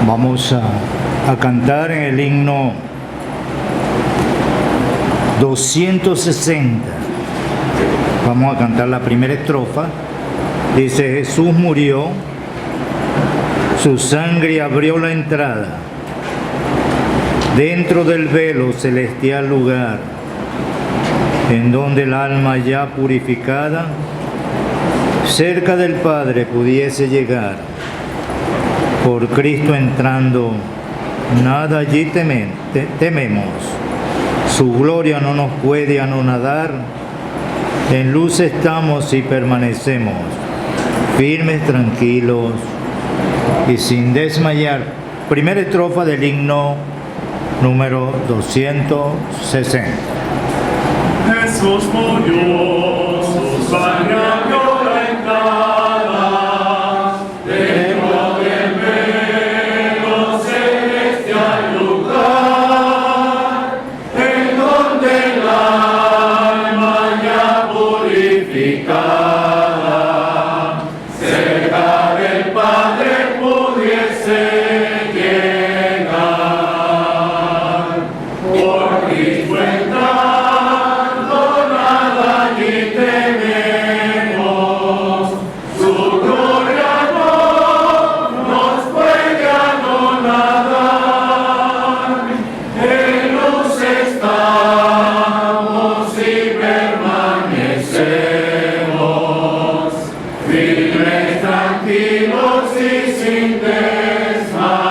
Vamos a cantar en el himno 260. Vamos a cantar la primera estrofa. Dice: Jesús murió, su sangre abrió la entrada dentro del velo celestial lugar, en donde el alma ya purificada cerca del Padre pudiese llegar. Por Cristo entrando, nada allí tememos. Su gloria no nos puede anonadar. En luz estamos y permanecemos, firmes, tranquilos y sin desmayar. Primera estrofa del himno número 260. Jesús murió, su sangre abrió la entrada dentro del velo celestial lugar, en donde el alma ya purificada cerca del Padre pudiese llegar. Por Cristo entrando, nada allí tememos. Su gloria no nos puede anonadar. En luz estamos y permanecemos, firmes, tranquilos y sin desmayar.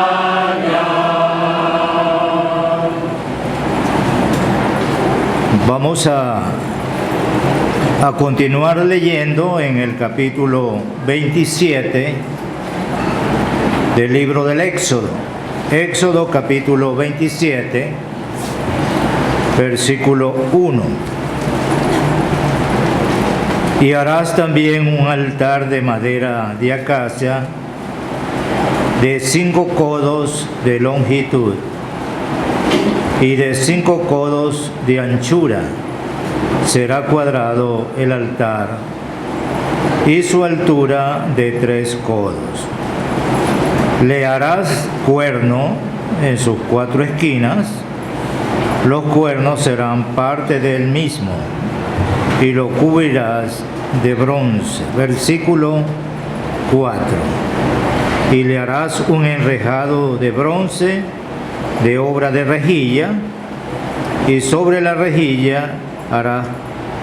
Vamos a continuar leyendo en el capítulo 27 del libro del Éxodo. Éxodo capítulo 27, versículo 1. Y harás también un altar de madera de acacia de 5 codos de longitud y de 5 codos de anchura. Será cuadrado el altar y su altura de 3 codos. Le harás cuerno en sus 4 esquinas. Los cuernos serán parte del mismo y lo cubrirás de bronce. Versículo 4. Y le harás un enrejado de bronce de obra de rejilla, y sobre la rejilla harás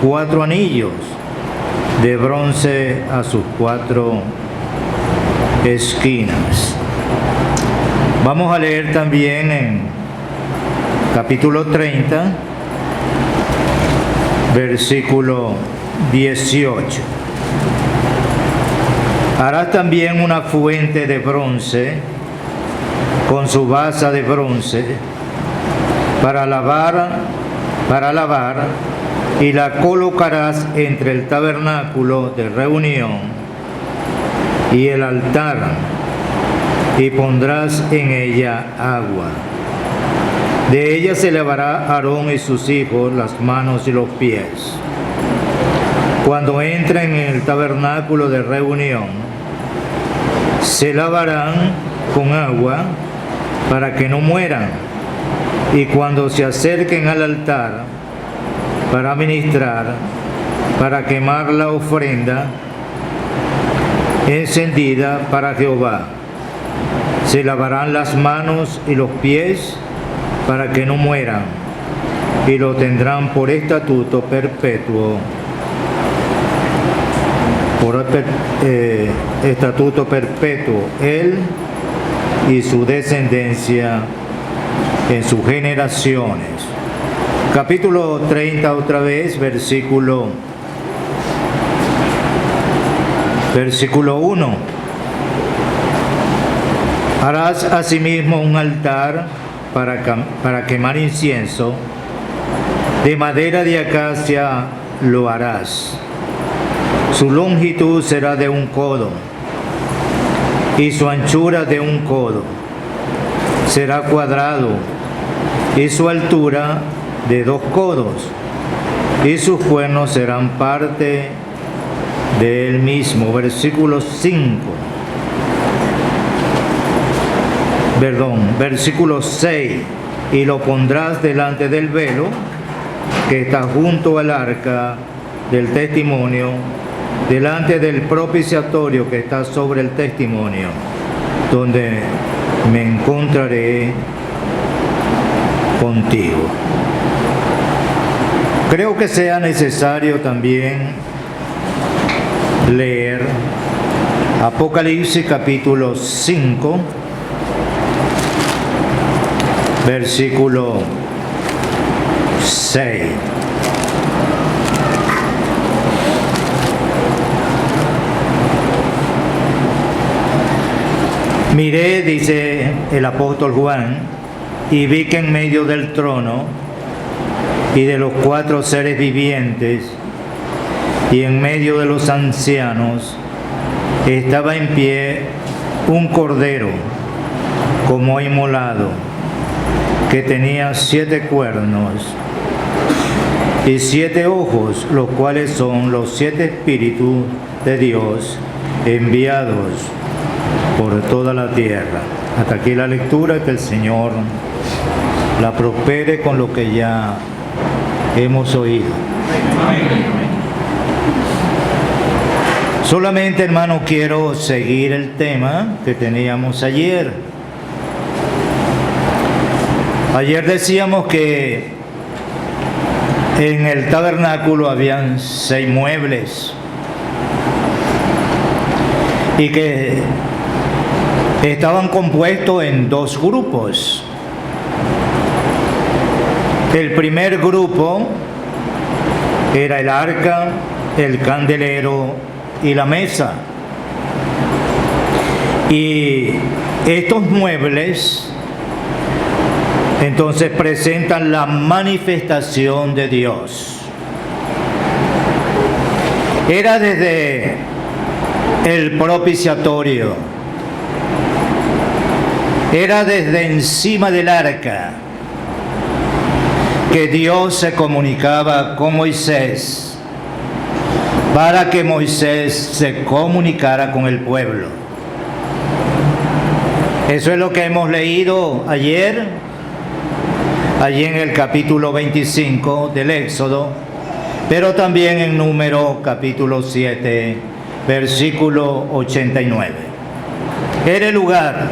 4 anillos de bronce a sus 4 esquinas. Vamos a leer también en capítulo 30, versículo 18. Harás también una fuente de bronce con su basa de bronce para lavar, y la colocarás entre el tabernáculo de reunión y el altar, y pondrás en ella agua. De ella se lavará Aarón y sus hijos las manos y los pies cuando entren en el tabernáculo de reunión. Se lavarán con agua para que no mueran, y cuando se acerquen al altar para ministrar, para quemar la ofrenda encendida para Jehová, se lavarán las manos y los pies para que no mueran, y lo tendrán por estatuto perpetuo, estatuto perpetuo, él y su descendencia en sus generaciones. Capítulo 30 otra vez, versículo 1. Harás asimismo un altar para quemar incienso. De madera de acacia lo harás. Su longitud será de 1 codo y su anchura de 1 codo. Será cuadrado y su altura de 2 codos, y sus cuernos serán parte de él mismo. Versículo 5. versículo 6, y lo pondrás delante del velo que está junto al arca del testimonio, delante del propiciatorio que está sobre el testimonio, donde me encontraré contigo. Creo que sea necesario también leer Apocalipsis capítulo 5, versículo 6. Miré, dice el apóstol Juan, y vi que en medio del trono y de los 4 seres vivientes y en medio de los ancianos estaba en pie un cordero como inmolado, que tenía 7 cuernos y 7 ojos, los cuales son los 7 espíritus de Dios enviados por toda la tierra. Hasta aquí la lectura, que el Señor la prospere con lo que ya hemos oído. Solamente, hermano, quiero seguir el tema que teníamos ayer. Ayer decíamos que en el tabernáculo habían 6 muebles y que estaban compuestos en 2 grupos. El primer grupo era el arca, el candelero y la mesa. Y estos muebles entonces presentan la manifestación de Dios. Era desde el propiciatorio, era desde encima del arca que Dios se comunicaba con Moisés para que Moisés se comunicara con el pueblo. Eso es lo que hemos leído ayer, allí en el capítulo 25 del Éxodo, pero también en Número capítulo 7, versículo 89. Era el lugar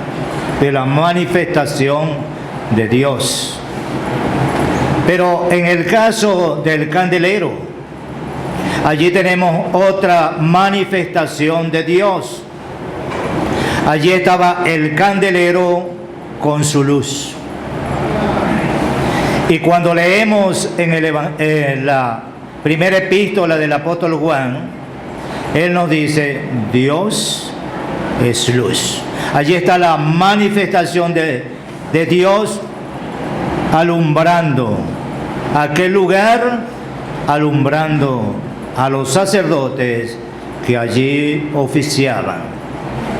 de la manifestación de Dios. Pero en el caso del candelero, allí tenemos otra manifestación de Dios. Allí estaba el candelero con su luz. Y cuando leemos en la primera epístola del apóstol Juan, él nos dice: Dios es luz. Allí está la manifestación de Dios alumbrando aquel lugar, alumbrando a los sacerdotes que allí oficiaban.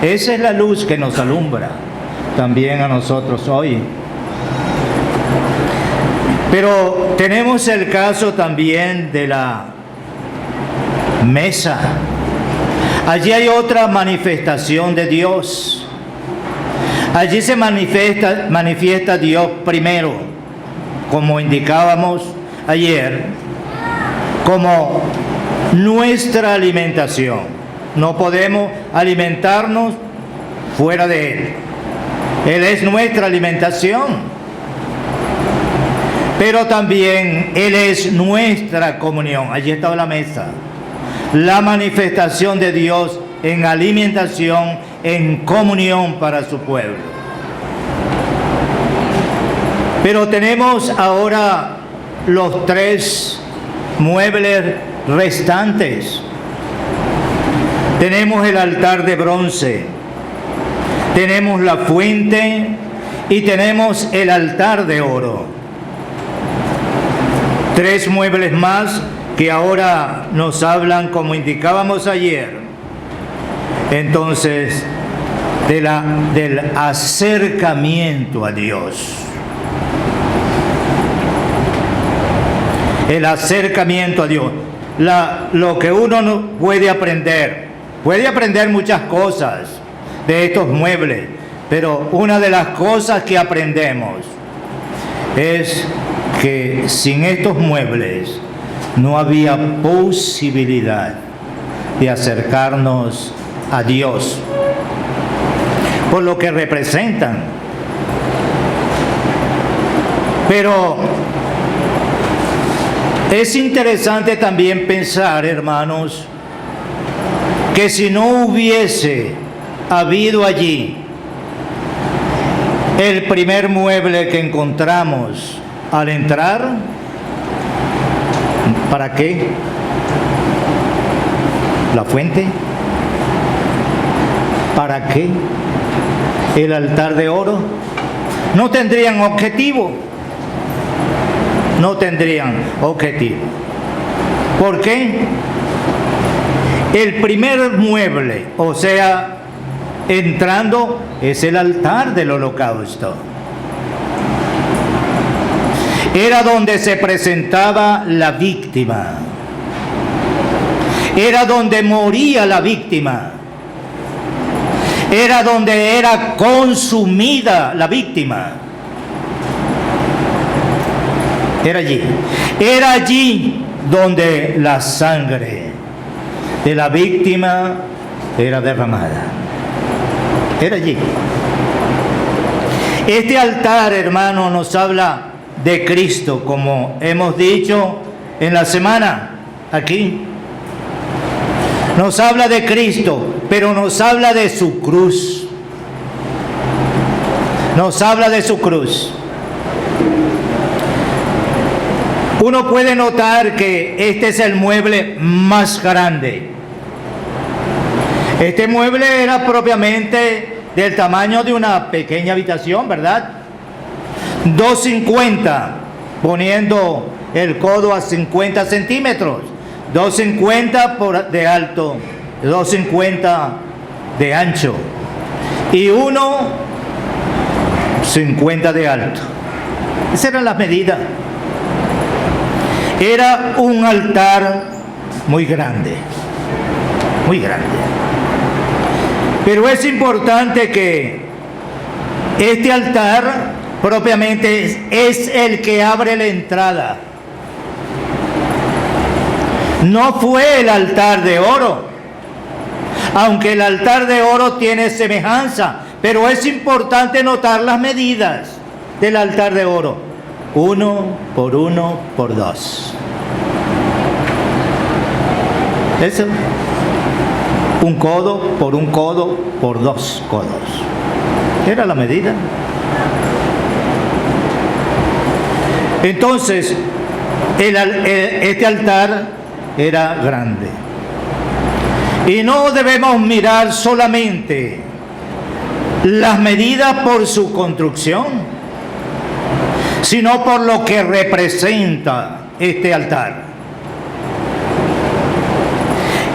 Esa es la luz que nos alumbra también a nosotros hoy. Pero tenemos el caso también de la mesa. Allí hay otra manifestación de Dios. Allí se manifiesta Dios primero, como indicábamos ayer, como nuestra alimentación. No podemos alimentarnos fuera de Él. Él es nuestra alimentación. Pero también Él es nuestra comunión. Allí está la mesa. La manifestación de Dios en alimentación, en comunión para su pueblo. Pero tenemos ahora los 3 muebles restantes. Tenemos el altar de bronce, tenemos la fuente y tenemos el altar de oro. 3 muebles más que ahora nos hablan, como indicábamos ayer, entonces del acercamiento a Dios. El acercamiento a Dios. Lo que uno no puede aprender muchas cosas de estos muebles, Pero una de las cosas que aprendemos es que sin estos muebles no había posibilidad de acercarnos a Dios, por lo que representan. Pero es interesante también pensar, hermanos, que si no hubiese habido allí el primer mueble que encontramos al entrar, ¿para qué? ¿La fuente? ¿Para qué? ¿El altar de oro? No tendrían objetivo. No tendrían objetivo. ¿Por qué? El primer mueble, o sea, entrando, es el altar del holocausto. Era donde se presentaba la víctima. Era donde moría la víctima. Era donde era consumida la víctima. Era allí. Era allí donde la sangre de la víctima era derramada. Era allí. Este altar, hermano, nos habla de Cristo, como hemos dicho en la semana aquí. Nos habla de Cristo, pero nos habla de su cruz. Nos habla de su cruz. Uno puede notar que este es el mueble más grande. Este mueble era propiamente del tamaño de una pequeña habitación, ¿verdad? 2,50, poniendo el codo a 50 centímetros. 2,50 de alto, 2,50 de ancho y 1,50 de alto. Esas eran las medidas. Era un altar muy grande, muy grande. Pero es importante que este altar propiamente es el que abre la entrada. No fue el altar de oro, aunque el altar de oro tiene semejanza, pero es importante notar las medidas del altar de oro. 1 por 1 por 2. Eso. Un codo por 2 codos. Era la medida. Entonces, este altar era grande. Y no debemos mirar solamente las medidas por su construcción, sino por lo que representa este altar.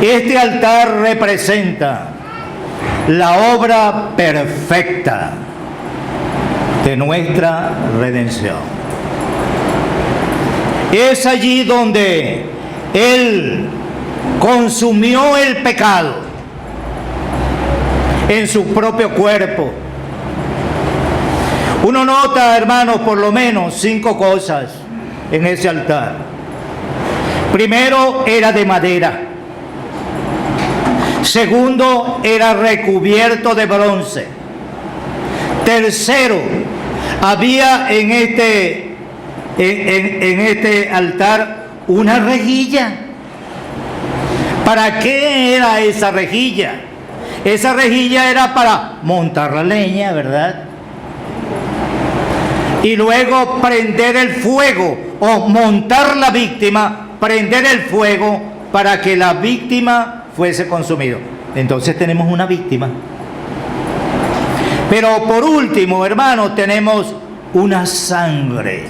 Este altar representa la obra perfecta de nuestra redención. Es allí donde Él consumió el pecado en su propio cuerpo. Uno nota, hermanos, por lo menos 5 cosas en ese altar. Primero, era de madera. Segundo, era recubierto de bronce. Tercero, había en este altar una rejilla. ¿Para qué era esa rejilla? Esa rejilla era para montar la leña, ¿verdad? Y luego prender el fuego, o montar la víctima, prender el fuego para que la víctima fuese consumido. Entonces tenemos una víctima. Pero por último, hermanos, tenemos una sangre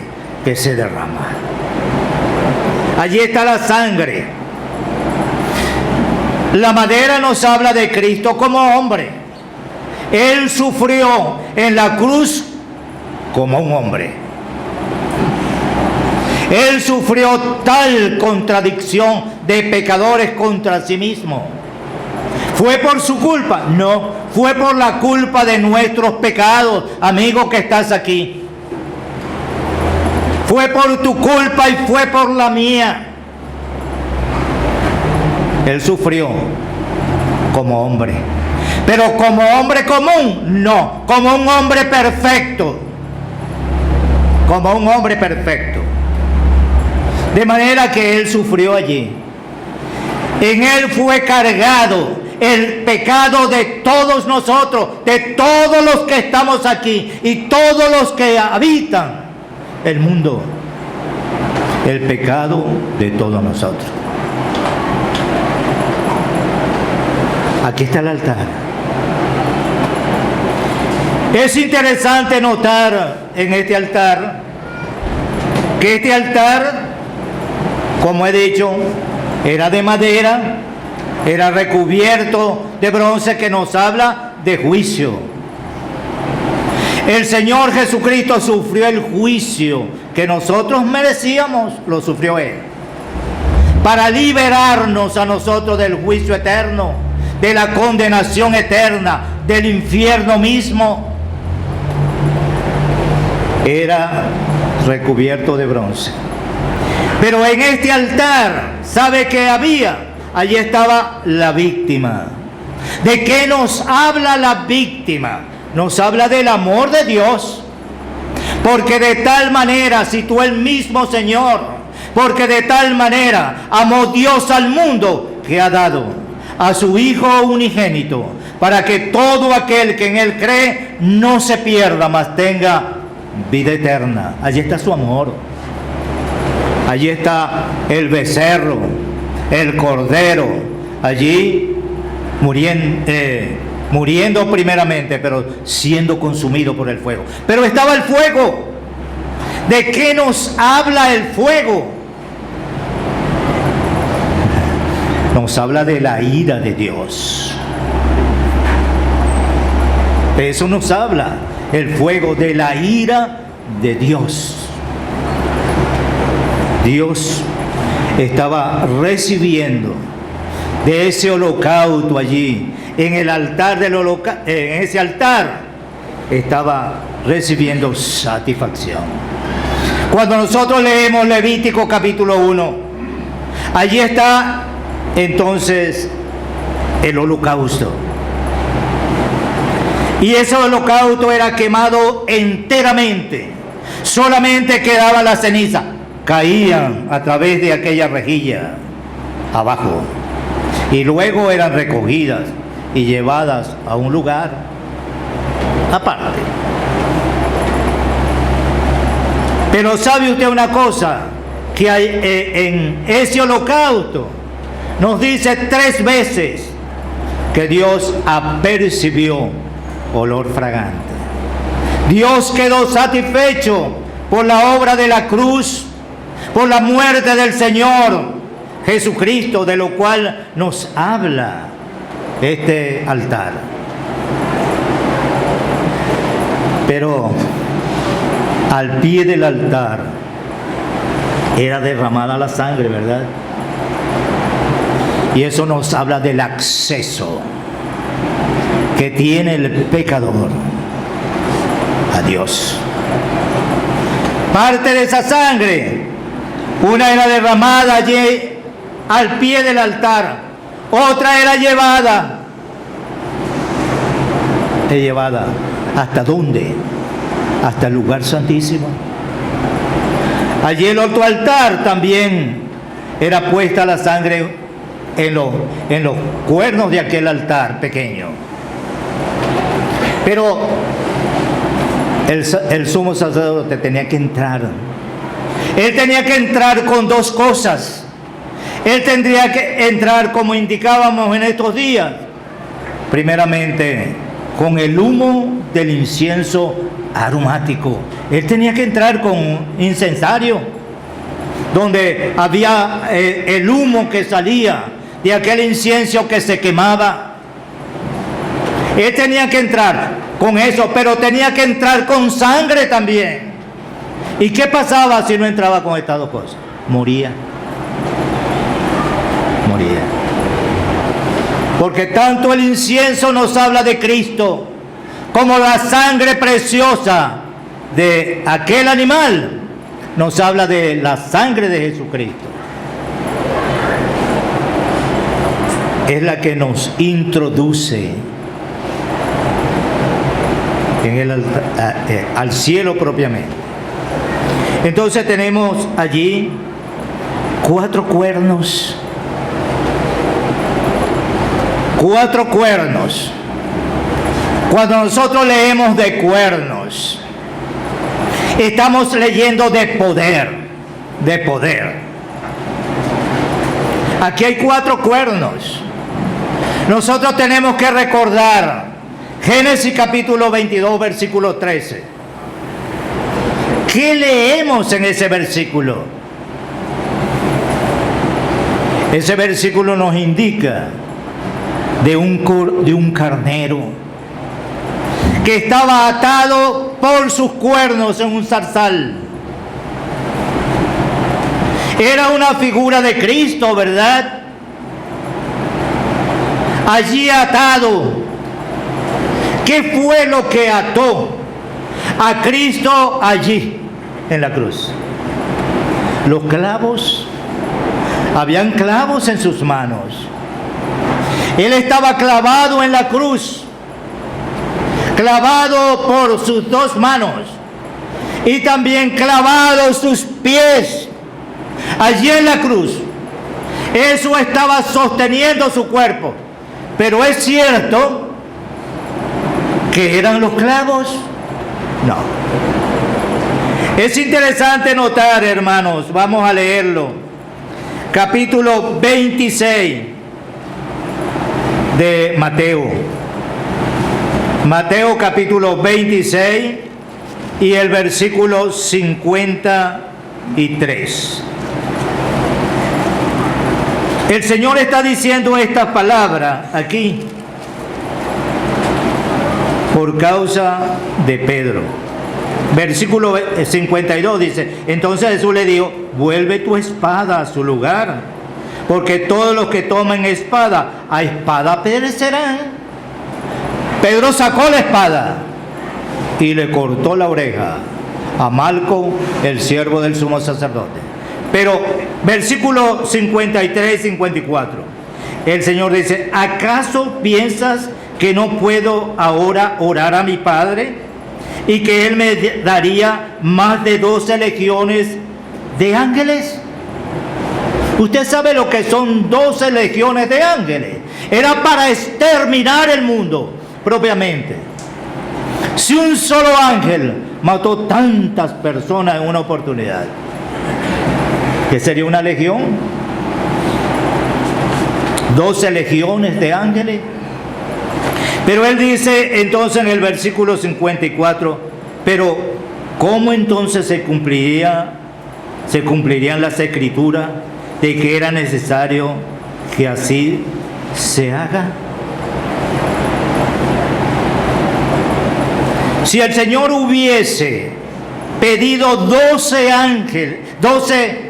que se derrama. Allí está la sangre. La madera nos habla de Cristo como hombre. Él sufrió en la cruz como un hombre. Él sufrió tal contradicción de pecadores contra sí mismo. ¿Fue por su culpa? No, fue por la culpa de nuestros pecados, amigo que estás aquí. Fue por tu culpa y fue por la mía. Él sufrió como hombre, pero como hombre común, no, como un hombre perfecto, como un hombre perfecto. De manera que Él sufrió allí. En Él fue cargado el pecado de todos nosotros, de todos los que estamos aquí y todos los que habitan el mundo. El pecado de todos nosotros. Aquí está el altar. Es interesante notar en este altar que este altar, como he dicho, era de madera, era recubierto de bronce, que nos habla de juicio. El Señor Jesucristo sufrió el juicio que nosotros merecíamos, lo sufrió Él, para liberarnos a nosotros del juicio eterno, de la condenación eterna, del infierno mismo. Era recubierto de bronce. Pero en este altar, ¿sabe qué había? Allí estaba la víctima. ¿De qué nos habla la víctima? Nos habla del amor de Dios. Porque de tal manera citó el mismo Señor, porque de tal manera amó Dios al mundo, que ha dado a su Hijo unigénito, para que todo aquel que en Él cree no se pierda, mas tenga vida eterna. Allí está su amor. Allí está el becerro, el cordero, allí muriendo primeramente, pero siendo consumido por el fuego. Pero estaba el fuego. ¿De qué nos habla el fuego? Nos habla de la ira de Dios. De eso nos habla el fuego, de la ira de Dios. Dios estaba recibiendo de ese holocausto allí, en el altar del holocausto, en ese altar estaba recibiendo satisfacción. Cuando nosotros leemos Levítico capítulo 1, allí está entonces el holocausto. Y ese holocausto era quemado enteramente, solamente quedaba la ceniza, caían a través de aquella rejilla abajo y luego eran recogidas y llevadas a un lugar aparte. Pero ¿sabe usted una cosa? Que hay, en ese holocausto nos dice 3 veces que Dios apercibió olor fragante. Dios quedó satisfecho por la obra de la cruz, por la muerte del Señor Jesucristo, de lo cual nos habla este altar. Pero al pie del altar era derramada la sangre, ¿verdad? Y eso nos habla del acceso que tiene el pecador a Dios. Parte de esa sangre, una era derramada allí al pie del altar, otra era llevada. ¿Es llevada hasta dónde? Hasta el lugar santísimo. Allí el otro altar también era puesta la sangre en los cuernos de aquel altar pequeño. Pero el sumo sacerdote tenía que entrar. Él tenía que entrar con 2 cosas. Él tendría que entrar, como indicábamos en estos días, primeramente con el humo del incienso aromático. Él tenía que entrar con incensario, donde había el humo que salía de aquel incienso que se quemaba. Él tenía que entrar con eso, pero tenía que entrar con sangre también. ¿Y qué pasaba si no entraba con estas 2 cosas? Moría. Porque tanto el incienso nos habla de Cristo, como la sangre preciosa de aquel animal nos habla de la sangre de Jesucristo. Es la que nos introduce en al cielo propiamente. Entonces tenemos allí 4 cuernos. 4 cuernos. Cuando nosotros leemos de cuernos, estamos leyendo de poder, de poder. Aquí hay 4 cuernos. Nosotros tenemos que recordar Génesis capítulo 22, versículo 13. ¿Qué leemos en ese versículo? Ese versículo nos indica de un carnero que estaba atado por sus cuernos en un zarzal. Era una figura de Cristo, ¿verdad? Allí atado. ¿Qué fue lo que ató a Cristo allí en la cruz? Los clavos. Habían clavos en sus manos. Él estaba clavado en la cruz, clavado por sus 2 manos y también clavados sus pies allí en la cruz. Eso estaba sosteniendo su cuerpo. Pero es cierto que eran los clavos. No. Es interesante notar, hermanos, vamos a leerlo. Capítulo 26 de Mateo. Mateo capítulo 26 y el versículo 53. El Señor está diciendo esta palabra aquí por causa de Pedro. Versículo 52 dice: entonces Jesús le dijo, vuelve tu espada a su lugar, porque todos los que tomen espada, a espada perecerán. Pedro sacó la espada y le cortó la oreja a Malco, el siervo del sumo sacerdote. Pero versículo 53 y 54, el Señor dice: ¿acaso piensas que no puedo ahora orar a mi Padre y que Él me daría más de 12 legiones de ángeles? Usted sabe lo que son 12 legiones de ángeles. Era para exterminar el mundo propiamente. Si un solo ángel mató tantas personas en una oportunidad, ¿qué sería una legión? 12 legiones de ángeles. Pero él dice entonces en el versículo 54, pero ¿cómo entonces se cumplirían las escrituras de que era necesario que así se haga? Si el Señor hubiese pedido 12 ángeles, 12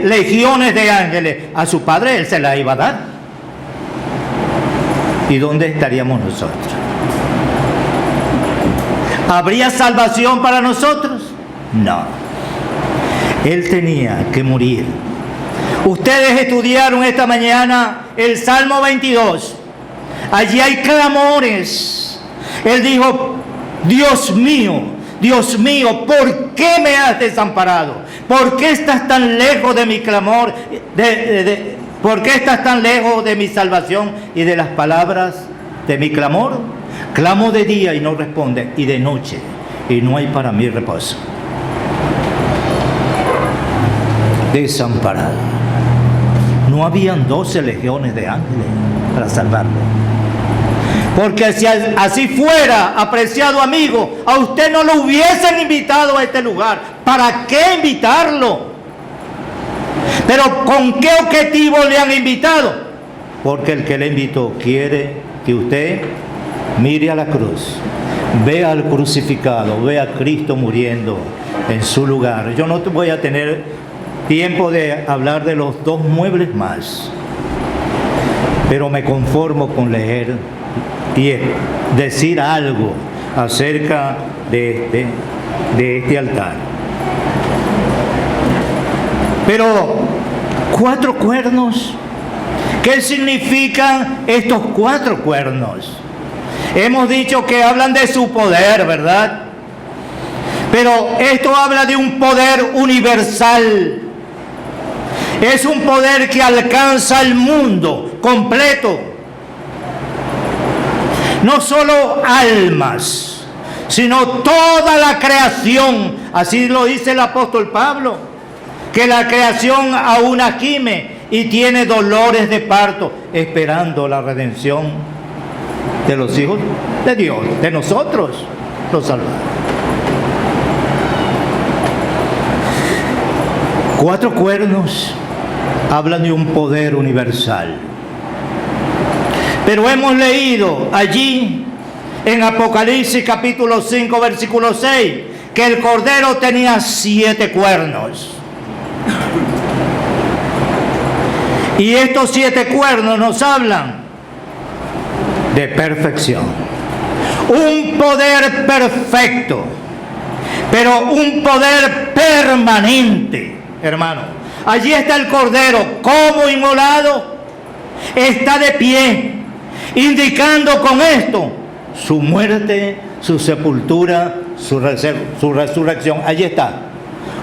legiones de ángeles a su Padre, Él se la iba a dar. ¿Y dónde estaríamos nosotros? ¿Habría salvación para nosotros? No. Él tenía que morir. Ustedes estudiaron esta mañana el Salmo 22. Allí hay clamores. Él dijo: Dios mío, ¿por qué me has desamparado? ¿Por qué estás tan lejos de mi clamor? ¿Por qué estás tan lejos de mi salvación y de las palabras de mi clamor? Clamo de día y no responde, y de noche y no hay para mí reposo. Desamparado. No habían 12 legiones de ángeles para salvarlo. Porque si así fuera, apreciado amigo, a usted no lo hubiesen invitado a este lugar. ¿Para qué invitarlo? Pero ¿con qué objetivo le han invitado? Porque el que le invitó quiere que usted mire a la cruz, vea al crucificado, vea a Cristo muriendo en su lugar. Yo no voy a tener tiempo de hablar de los 2 muebles más, pero me conformo con leer y decir algo acerca de este altar. Pero 4 cuernos, ¿qué significan estos 4 cuernos? Hemos dicho que hablan de su poder, ¿verdad? Pero esto habla de un poder universal. Es un poder que alcanza el mundo completo. No solo almas, sino toda la creación. Así lo dice el apóstol Pablo, que la creación aún gime y tiene dolores de parto, esperando la redención de los hijos de Dios, de nosotros, los salvados. 4 cuernos hablan de un poder universal. Pero hemos leído allí en Apocalipsis capítulo 5 versículo 6 que el Cordero tenía 7 cuernos. Y estos 7 cuernos nos hablan de perfección. Un poder perfecto, pero un poder permanente, hermano. Allí está el Cordero como inmolado, está de pie, indicando con esto su muerte, su sepultura, su resurrección. Allí está,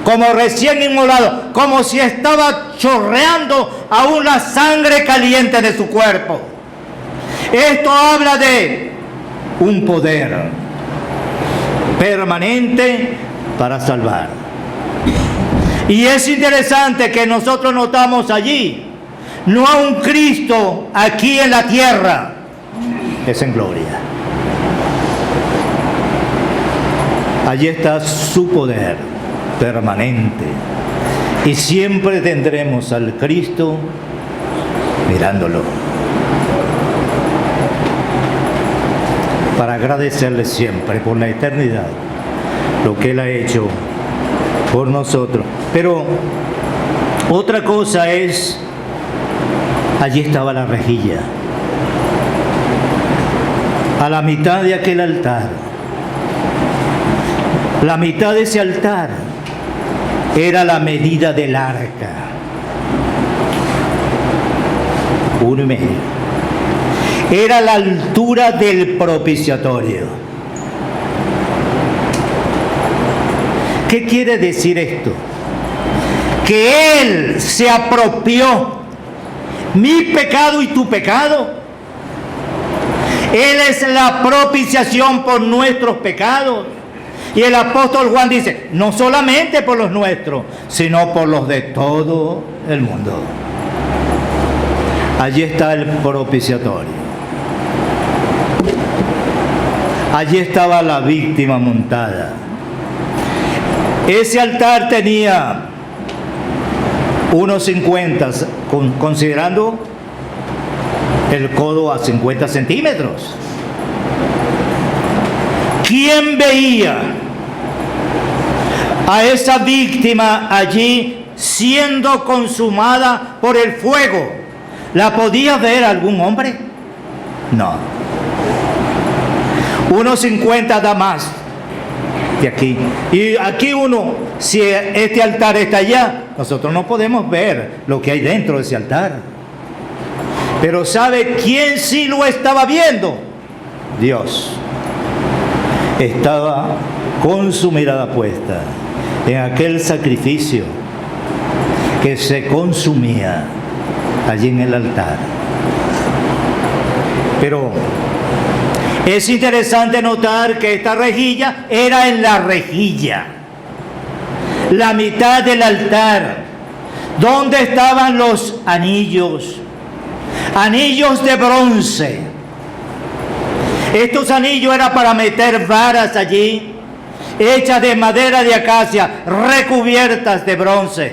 como recién inmolado, como si estaba chorreando aún la sangre caliente de su cuerpo. Esto habla de un poder permanente para salvar. Y es interesante que nosotros notamos allí, no a un Cristo aquí en la tierra, es en gloria. Allí está su poder permanente. Y siempre tendremos al Cristo mirándolo, para agradecerle siempre por la eternidad lo que Él ha hecho por nosotros. Pero otra cosa es, allí estaba la rejilla, a la mitad de aquel altar. La mitad de ese altar era la medida del arca, 1,5. Era la altura del propiciatorio. ¿Qué quiere decir esto? Que Él se apropió mi pecado y tu pecado. Él es la propiciación por nuestros pecados. Y el apóstol Juan dice, no solamente por los nuestros, sino por los de todo el mundo. Allí está el propiciatorio. Allí estaba la víctima montada. Ese altar tenía 1,50, considerando el codo a 50 centímetros. ¿Quién veía a esa víctima allí siendo consumada por el fuego? ¿La podía ver algún hombre? No. 1,50 da más de aquí. Y aquí si este altar está allá, nosotros no podemos ver lo que hay dentro de ese altar. Pero ¿sabe quién sí lo estaba viendo? Dios. Estaba con su mirada puesta en aquel sacrificio que se consumía allí en el altar. Pero es interesante notar que esta rejilla era en la rejilla, la mitad del altar, donde estaban los anillos, anillos de bronce. Estos anillos eran para meter varas allí, hechas de madera de acacia, recubiertas de bronce,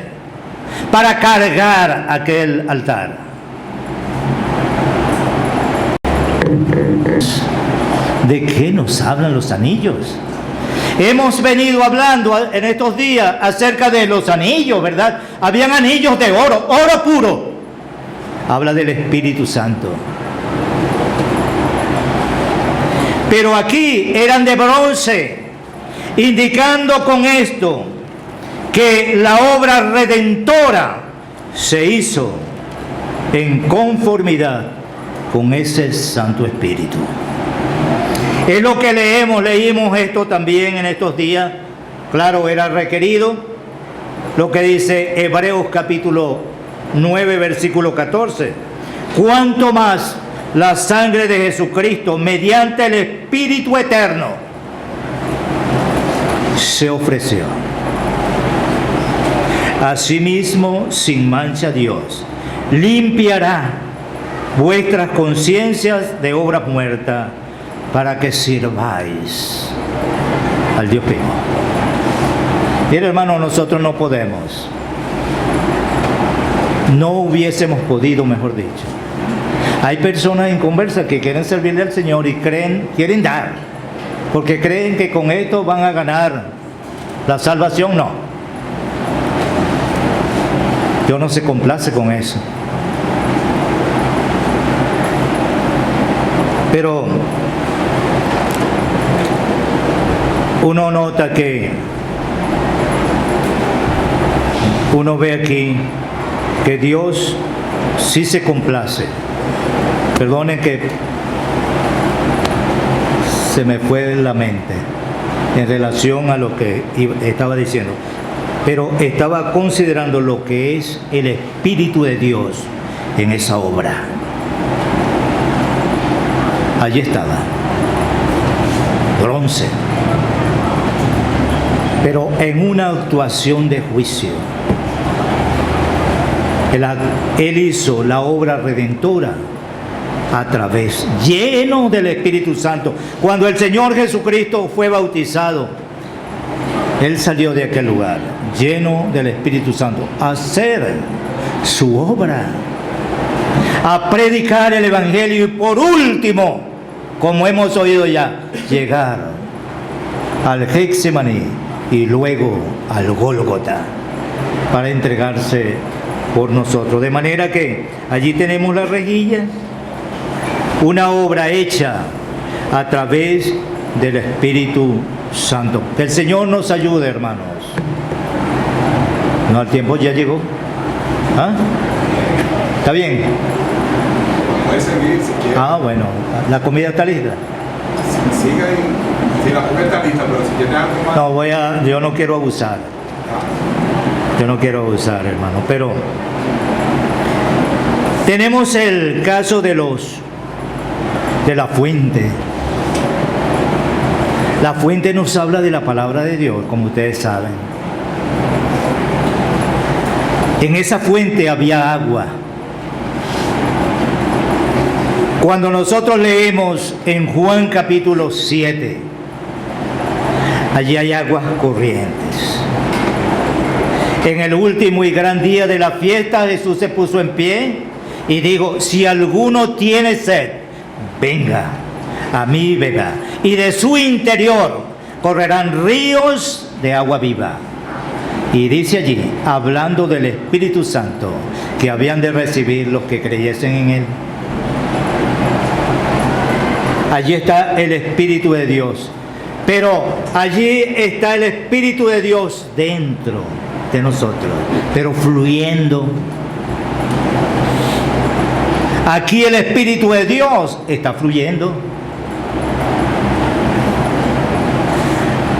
para cargar aquel altar. ¿De qué nos hablan los anillos? Hemos venido hablando en estos días acerca de los anillos, ¿verdad? Habían anillos de oro, oro puro. Habla del Espíritu Santo. Pero aquí eran de bronce, indicando con esto que la obra redentora se hizo en conformidad con ese Santo Espíritu. Es lo que leímos esto también en estos días. Claro, era requerido lo que dice Hebreos capítulo 9, versículo 14. Cuanto más la sangre de Jesucristo, mediante el Espíritu eterno, se ofreció. Asimismo, sin mancha Dios limpiará vuestras conciencias de obras muertas para que sirváis al Dios vivo. Mira, hermano, nosotros no podemos. No hubiésemos podido, mejor dicho. Hay personas inconversas que quieren servirle al Señor y quieren dar, porque creen que con esto van a ganar la salvación. No. Dios no se complace con eso. Pero uno nota que uno ve aquí que Dios sí se complace. Perdonen que se me fue la mente en relación a lo que estaba diciendo, pero estaba considerando lo que es el Espíritu de Dios en esa obra. Allí estaba, bronce, pero en una actuación de juicio. Él hizo la obra redentora a través, lleno del Espíritu Santo. Cuando el Señor Jesucristo fue bautizado, Él salió de aquel lugar, lleno del Espíritu Santo, a hacer su obra, a predicar el Evangelio y por último, como hemos oído ya, llegar al Getsemaní y luego al Gólgota para entregarse por nosotros. De manera que allí tenemos la rejilla, una obra hecha a través del Espíritu Santo. Que el Señor nos ayude, hermanos. No, el tiempo ya llegó. ¿Ah? ¿Está bien? Puede seguir si quiere. Ah, bueno. ¿La comida está lista? Siga ahí. Si la comida está lista, pero si tiene algo más. No, yo no quiero abusar. Yo no quiero abusar, hermano. Pero tenemos el caso de la fuente. La fuente nos habla de la palabra de Dios, como ustedes saben. En esa fuente había agua. Cuando nosotros leemos en Juan capítulo 7, allí hay aguas corrientes. En el último y gran día de la fiesta, Jesús se puso en pie y dijo: si alguno tiene sed, venga a mí, beba, y de su interior correrán ríos de agua viva. Y dice allí, hablando del Espíritu Santo, que habían de recibir los que creyesen en Él. Allí está el Espíritu de Dios, pero allí está el Espíritu de Dios dentro de nosotros, pero fluyendo. Aquí el Espíritu de Dios está fluyendo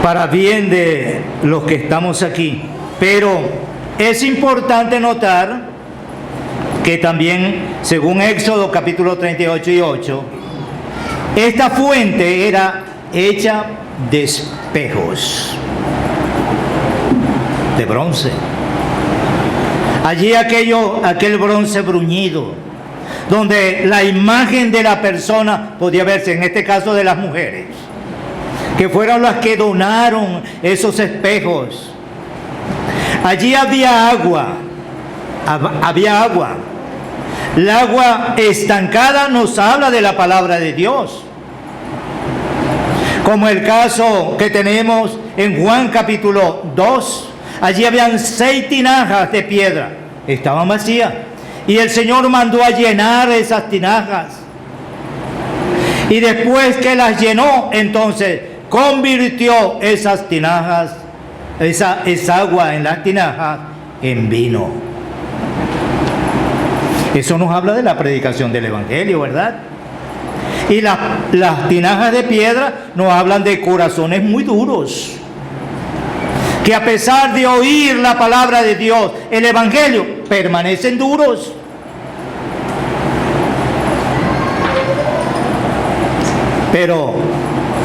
para bien de los que estamos aquí. Pero es importante notar que también, según Éxodo capítulo 38 y 8, esta fuente era hecha de espejos de bronce. Allí aquel bronce bruñido, donde la imagen de la persona podía verse, en este caso de las mujeres, que fueron las que donaron esos espejos. Allí había agua, El agua estancada nos habla de la palabra de Dios, como el caso que tenemos en Juan capítulo 2. Allí habían 6 tinajas de piedra, estaban vacías, Y el Señor mandó a llenar esas tinajas. Y después que las llenó, entonces convirtió esas tinajas, esa agua en las tinajas, en vino. Eso nos habla de la predicación del Evangelio, ¿verdad? Y las tinajas de piedra nos hablan de corazones muy duros, que a pesar de oír la palabra de Dios, el Evangelio, permanecen duros. Pero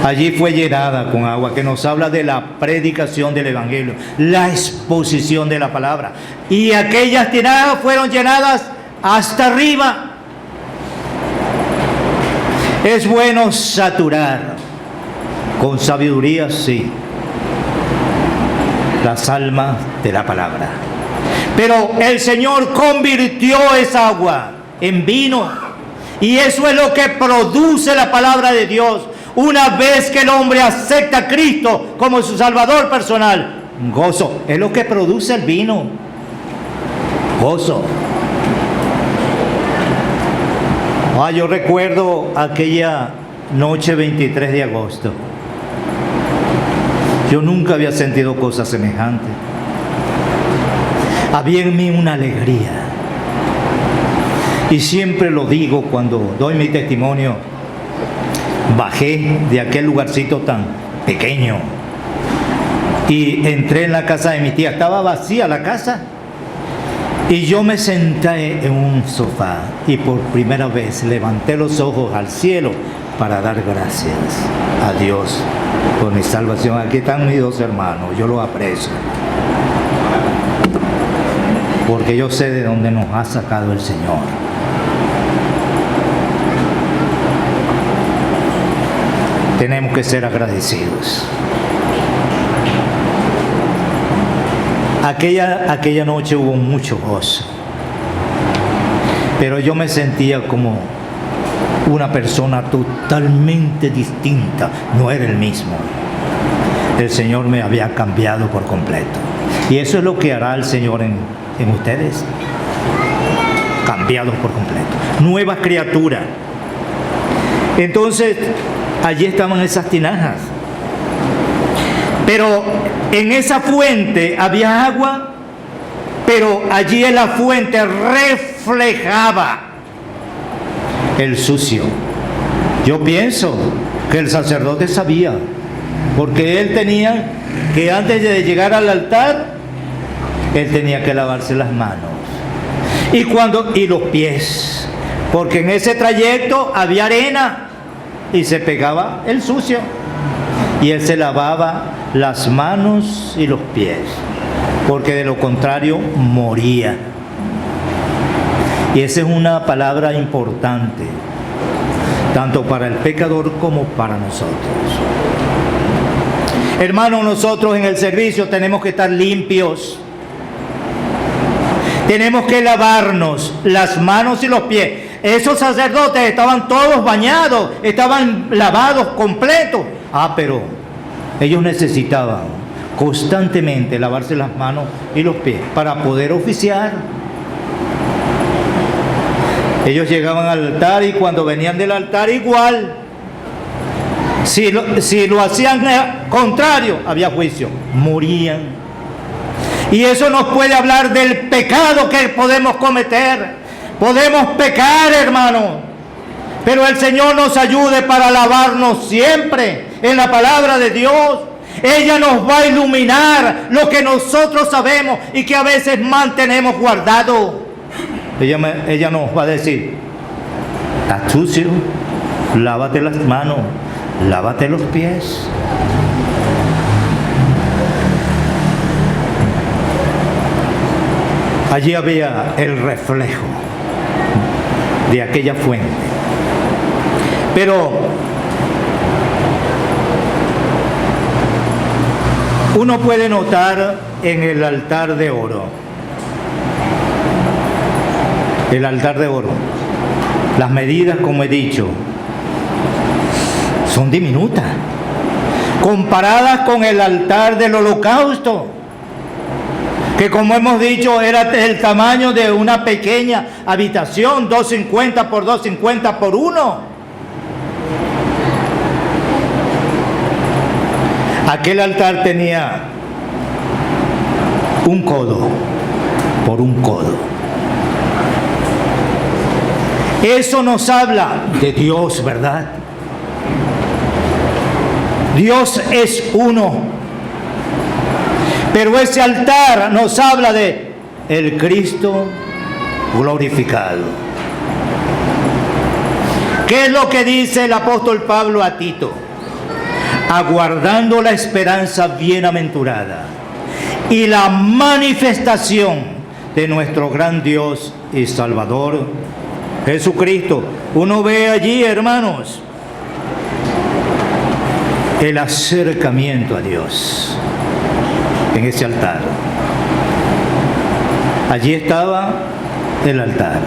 allí fue llenada con agua, que nos habla de la predicación del Evangelio, la exposición de la palabra. Y aquellas tinajas fueron llenadas hasta arriba. Es bueno saturar con sabiduría, sí, las almas de la palabra. Pero el Señor convirtió esa agua en vino. Y eso es lo que produce la palabra de Dios. Una vez que el hombre acepta a Cristo como su Salvador personal, gozo. Es lo que produce el vino. Gozo. Yo recuerdo aquella noche 23 de agosto. Yo nunca había sentido cosas semejantes. Había en mí una alegría. Y siempre lo digo cuando doy mi testimonio. Bajé de aquel lugarcito tan pequeño y entré en la casa de mi tía. Estaba vacía la casa. Y yo me senté en un sofá y por primera vez levanté los ojos al cielo para dar gracias a Dios por mi salvación. Aquí están mis dos hermanos, yo los aprecio, porque yo sé de dónde nos ha sacado el Señor. Tenemos que ser agradecidos. Aquella noche hubo mucho gozo, pero yo me sentía como una persona totalmente distinta, no era el mismo. El Señor me había cambiado por completo. Y eso es lo que hará el Señor en ustedes, cambiados por completo, nuevas criaturas. Entonces, allí estaban esas tinajas. Pero en esa fuente había agua, pero allí en la fuente reflejaba el sucio. Yo pienso que el sacerdote sabía, porque él tenía que antes de llegar al altar, él tenía que lavarse las manos y los pies, porque en ese trayecto había arena y se pegaba el sucio. Y él se lavaba las manos y los pies, porque de lo contrario moría. Y esa es una palabra importante, tanto para el pecador como para nosotros. Hermanos, nosotros en el servicio tenemos que estar limpios. Tenemos que lavarnos las manos y los pies. Esos sacerdotes estaban todos bañados, estaban lavados completos. Pero ellos necesitaban constantemente lavarse las manos y los pies para poder oficiar. Ellos llegaban al altar y cuando venían del altar igual. Si lo hacían contrario, había juicio, morían. Y eso nos puede hablar del pecado que podemos cometer. Podemos pecar, hermano. Pero el Señor nos ayude para lavarnos siempre en la palabra de Dios. Ella nos va a iluminar lo que nosotros sabemos y que a veces mantenemos guardado. Ella nos va a decir: estás sucio, lávate las manos, lávate los pies. Allí había el reflejo de aquella fuente. Pero uno puede notar en el altar de oro, las medidas, como he dicho, son diminutas comparadas con el altar del holocausto. que como hemos dicho era el tamaño de una pequeña habitación, 250 por 250 por 1. Aquel altar tenía un codo por un codo. Eso nos habla de Dios, ¿verdad? Dios es uno. Pero ese altar nos habla de el Cristo glorificado. ¿Qué es lo que dice el apóstol Pablo a Tito? Aguardando la esperanza bienaventurada y la manifestación de nuestro gran Dios y Salvador Jesucristo. Uno ve allí, hermanos, el acercamiento a Dios en ese altar. Allí estaba el altar,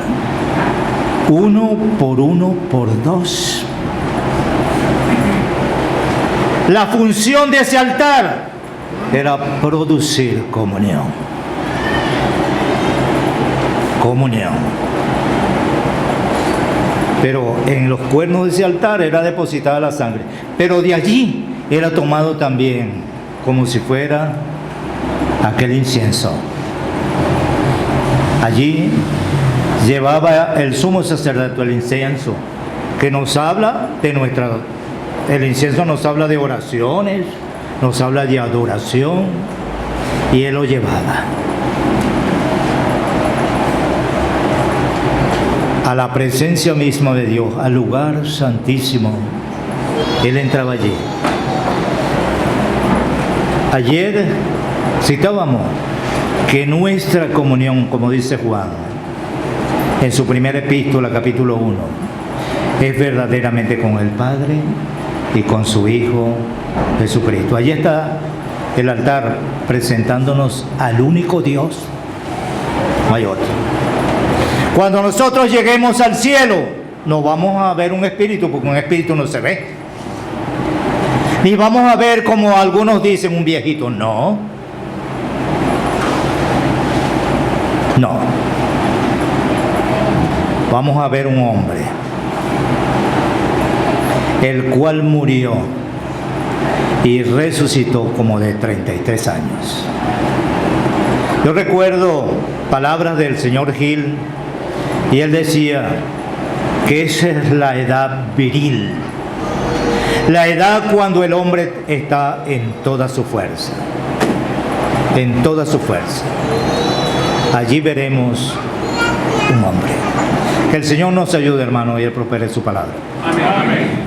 1 por 1 por 2. La función de ese altar era producir comunión. Comunión. Pero en los cuernos de ese altar era depositada la sangre. Pero de allí era tomado también como si fuera aquel incienso. Allí llevaba el sumo sacerdote el incienso, que nos habla de nuestra... El incienso nos habla de oraciones, nos habla de adoración, y él lo llevaba a la presencia misma de Dios, al lugar santísimo. Él entraba allí. Ayer citábamos que nuestra comunión, como dice Juan en su primera epístola, capítulo 1, es verdaderamente con el Padre y con su Hijo Jesucristo. Allí está el altar presentándonos al único Dios, no hay otro. Cuando nosotros lleguemos al cielo, no vamos a ver un espíritu, porque un espíritu no se ve. Ni vamos a ver, como algunos dicen, un viejito. No. No. Vamos a ver un hombre, el cual murió y resucitó como de 33 años. Yo recuerdo palabras del señor Gil, y él decía que esa es la edad viril, la edad cuando el hombre está en toda su fuerza, en toda su fuerza. Allí veremos un hombre. Que el Señor nos ayude, hermano, y él prospere su palabra. Amén. Amén.